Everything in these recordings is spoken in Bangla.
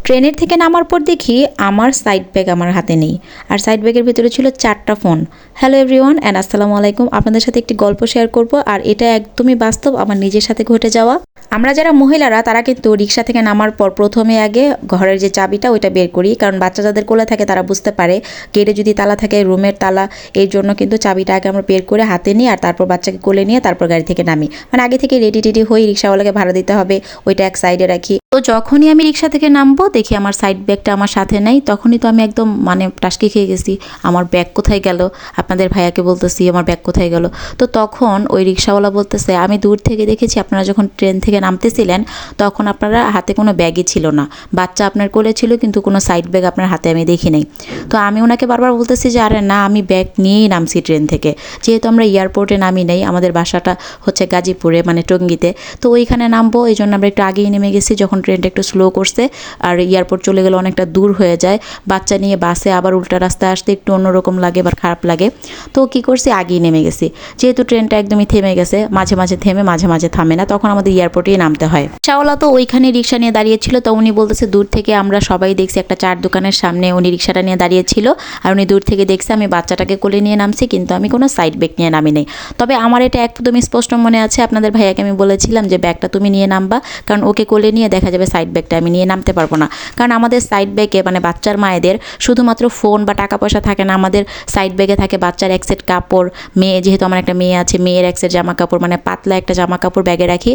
ট্রেনের থেকে নামার পর দেখি আমার সাইড ব্যাগ আমার হাতে নেই, আর সাইড ব্যাগের ভিতরে ছিল 4টা ফোন। হ্যালো এভরিওয়ান অ্যান্ড আসসালামু আলাইকুম। আপনাদের সাথে একটি গল্প শেয়ার করব, আর এটা একদমই বাস্তব, আমার নিজের সাথে ঘটে যাওয়া। আমরা যারা মহিলারা তারা কিন্তু রিক্সা থেকে নামার পর প্রথমে আগে ঘরের যে চাবিটা ওইটা বের করি, কারণ বাচ্চা যাদের কোলে থাকে তারা বুঝতে পারে গেটে যদি তালা থাকে, রুমের তালা, এই জন্য কিন্তু চাবিটা আগে আমরা বের করে হাতে নিই, আর তারপর বাচ্চাকে কোলে নিয়ে তারপর গাড়ি থেকে নামি। মানে আগে থেকে রেডি টেডি হই, রিক্সাওয়ালাকে ভাড়া দিতে হবে, ওইটা এক সাইডে রাখি। তো যখনই আমি রিক্সা থেকে নামবো দেখি আমার সাইড ব্যাগটা আমার সাথে নেই, তখনই তো আমি একদম মানে টাসকি খেয়ে গেছি, আমার ব্যাগ কোথায় গেল। আপনাদের ভাইয়াকে বলতেছি আমার ব্যাগ কোথায় গেল। তো তখন ওই রিক্সাওয়ালা বলতেছে, আমি দূর থেকে দেখেছি আপনারা যখন ট্রেন থেকে নামতেছিলেন তখন আপনারা হাতে কোনো ব্যাগই ছিল না, বাচ্চা আপনার কোলে ছিল, কিন্তু কোনো সাইড ব্যাগ আপনার হাতে আমি দেখি নাই। তো আমি ওনাকে বারবার বলতেছি যে আরে না, আমি ব্যাগ নিয়েই নামছি ট্রেন থেকে, যেহেতু আমরা এয়ারপোর্টে নামি নাই, আমাদের বাসাটা হচ্ছে গাজীপুরে মানে টঙ্গীতে, তো ওইখানে নামবো এই জন্য আমরা একটু আগেই নেমে গেছি। যখন ট্রেনটা একটু স্লো করছে আর এয়ারপোর্ট চলে গেলে অনেকটা দূর হয়ে যায়, বাচ্চা নিয়ে বাসে আবার উল্টা রাস্তায় আসতে একটু অন্যরকম লাগে বা খারাপ লাগে, তো কী করছি আগেই নেমে গেছি। যেহেতু ট্রেনটা একদমই থেমে গেছে, মাঝে মাঝে থেমে মাঝে মাঝে থামে না, তখন আমাদের এয়ারপোর্টেই নামতে হয়। রিক্সাওয়ালা তো ওইখানে রিক্সা নিয়ে দাঁড়িয়েছিল, তো উনি বলতেছে দূর থেকে আমরা সবাই দেখছি একটা চার দোকানের সামনে উনি রিক্সাটা নিয়ে দাঁড়িয়েছিল, আর উনি দূর থেকে দেখছে আমি বাচ্চাটাকে কোলে নিয়ে নামছি, কিন্তু আমি কোনো সাইড ব্যাগ নিয়ে নামি নেই। তবে আমার এটা একদমই স্পষ্ট মনে আছে, আপনাদের ভাইয়াকে আমি বলেছিলাম যে ব্যাগটা তুমি নিয়ে নামবা, কারণ ওকে কোলে নিয়ে দেখা যাবে সাইড ব্যাগটা আমি নিয়ে নামতে পারবো না। কারণ আমাদের সাইড ব্যাগে মানে বাচ্চার মায়েদের শুধুমাত্র ফোন বা টাকা পয়সা থাকে না, আমাদের সাইড ব্যাগে থাকে বাচ্চার এক সেট কাপড়, মেয়ে যেহেতু আমার একটা মেয়ে আছে, মেয়ের এক সেট জামা কাপড়, মানে পাতলা একটা জামা কাপড় ব্যাগে রাখি,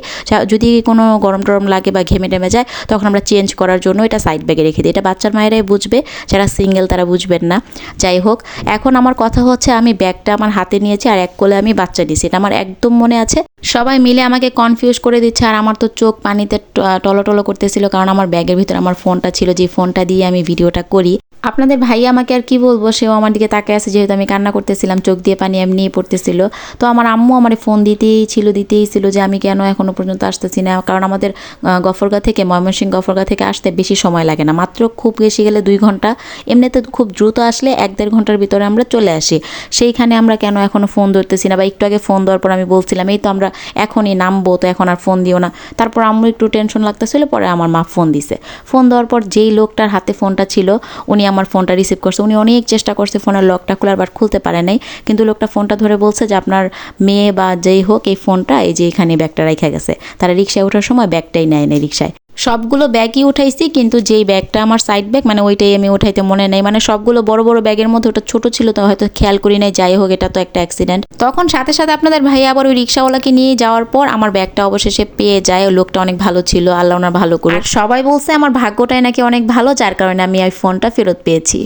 যদি কোনো গরম টরম লাগে বা ঘেমে টেমে যায় তখন আমরা চেঞ্জ করার জন্য এটা সাইড ব্যাগে রেখে দিই। এটা বাচ্চার মায়েরাই বুঝবে, যারা সিঙ্গেল তারা বুঝবেন না। যাই হোক, এখন আমার কথা হচ্ছে আমি ব্যাগটা আমার হাতে নিয়েছি আর এক কোলে আমি বাচ্চা দিয়েছি, এটা আমার একদম মনে আছে। সবাই মিলে আমাকে কনফিউজ করে দিচ্ছে, আর আমার তো চোখ পানিতে টলো করতেছিল, কারণ আমার ব্যাগের ভিতরে আমার ফোনটা ছিল, যে ফোনটা দিয়ে আমি ভিডিওটা করি। আপনাদের ভাইয়া আমাকে আর কি বলবো, সেও আমার দিকে তাকিয়ে আছে, যেহেতু আমি কান্না করতেছিলাম, চোখ দিয়ে পানি এমনিই পড়তেছিল। তো আমার আম্মু আমার ফোন দিতেই ছিল যে আমি কেন এখনও পর্যন্ত আসতেছি না, কারণ আমাদের গফরগাঁ থেকে ময়মনসিংহ গফরগাঁ থেকে আসতে বেশি সময় লাগে না, মাত্র খুব বেশি গেলে 2 ঘন্টা, এমনিতে খুব দ্রুত আসলে 1-1.5 ঘন্টার ভিতরে আমরা চলে আসি। সেইখানে আমরা কেন এখনও ফোন ধরতেছি না, বা একটু আগে ফোন দেওয়ার পর আমি বলছিলাম এই তো আমরা এখনই নামবো, তো এখন আর ফোন দিও না। তারপর আম্মু একটু টেনশন লাগতেছিল, পরে আমার মা ফোন দিছে। ফোন দেওয়ার পর যেই লোকটার হাতে ফোনটা ছিল উনি আমার ফোনটা রিসিভ করছে। উনি অনেক চেষ্টা করছে ফোনের লকটা খোলার, বাট খুলতে পারে নাই, কিন্তু লোকটা ফোনটা ধরে বলছে যে আপনার মেয়ে বা যেই হোক এই ফোনটা এই যে এখানে ব্যাগটা রেখে গেছে। তারা রিক্সায় ওঠার সময় ব্যাগটাই নেয় নাই রিক্সায়। সবগুলো ব্যাগই উঠাইছি, কিন্তু যেই ব্যাগটা আমার সাইড ব্যাগ মানে ওইটাই আমি উঠাইতে মনে নেই, মানে সবগুলো বড় বড় ব্যাগের মধ্যে ওটা ছোট ছিল, তো হয়তো খেয়াল করি নাই। যাই হোক, এটা তো একটা অ্যাক্সিডেন্ট। তখন সাথে সাথে আপনাদের ভাই আবার ওই রিক্সাওয়ালাকে নিয়ে যাওয়ার পর আমার ব্যাগটা অবশেষে পেয়ে যায়। ওই লোকটা অনেক ভালো ছিল, আল্লাহ ওনার ভালো করুক। সবাই বলছে আমার ভাগ্যটাই নাকি অনেক ভালো, যার কারণে আমি ওই ফোনটা ফেরত পেয়েছি।